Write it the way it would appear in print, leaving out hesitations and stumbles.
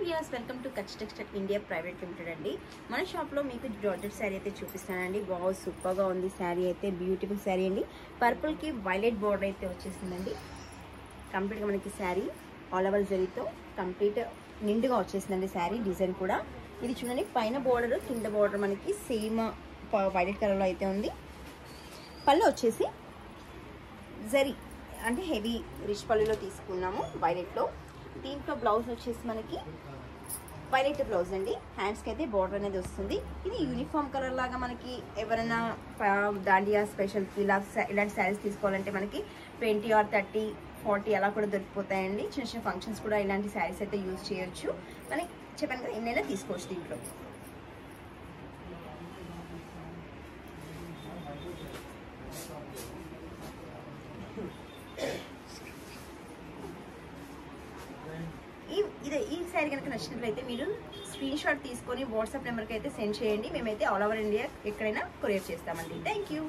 Viewers welcome to Kutch textile India private limited అండి. మన షాప్లో మీకు జార్జెట్ శారీ అయితే చూపిస్తానండి. వావ్, సూపర్గా ఉంది శారీ అయితే. బ్యూటిఫుల్ శారీ అండి. పర్పుల్కి వైలెట్ బోర్డర్ అయితే వచ్చేసిందండి. కంప్లీట్గా మనకి శారీ ఆల్ ఓవర్ జరీతో కంప్లీట్ నిండుగా వచ్చేసిందండి శారీ. డిజైన్ కూడా ఇది చూడండి, పైన బోర్డర్ కింద బోర్డర్ మనకి సేమ్ వైలెట్ కలర్లో అయితే ఉంది. పళ్ళు వచ్చేసి జరీ అంటే హెవీ రిచ్ పళ్ళులో తీసుకున్నాము వైలెట్లో. దీంట్లో బ్లౌజ్ వచ్చేసి మనకి వైలెట్ బ్లౌజ్ అండి. హ్యాండ్స్కి అయితే బార్డర్ అనేది వస్తుంది. ఇది యూనిఫామ్ కలర్ లాగా మనకి ఎవరైనా దాండియా స్పెషల్కి ఇలాంటి శారీస్ తీసుకోవాలంటే మనకి 20 or 30, 40 అలా కూడా దొరికిపోతాయండి. చిన్న చిన్న ఫంక్షన్స్ కూడా ఇలాంటి శారీస్ అయితే యూజ్ చేయొచ్చు. మనకి చెప్పాను కదా, ఎన్నైనా తీసుకోవచ్చు దీంట్లో. ఈ శారీ కనుక నచ్చినట్లయితే మీరు స్క్రీన్ షాట్ తీసుకొని వాట్సాప్ నెంబర్కి అయితే సెండ్ చేయండి. మేమైతే ఆల్ ఓవర్ ఇండియా ఎక్కడైనా కొరియర్ చేస్తామండి. Thank you.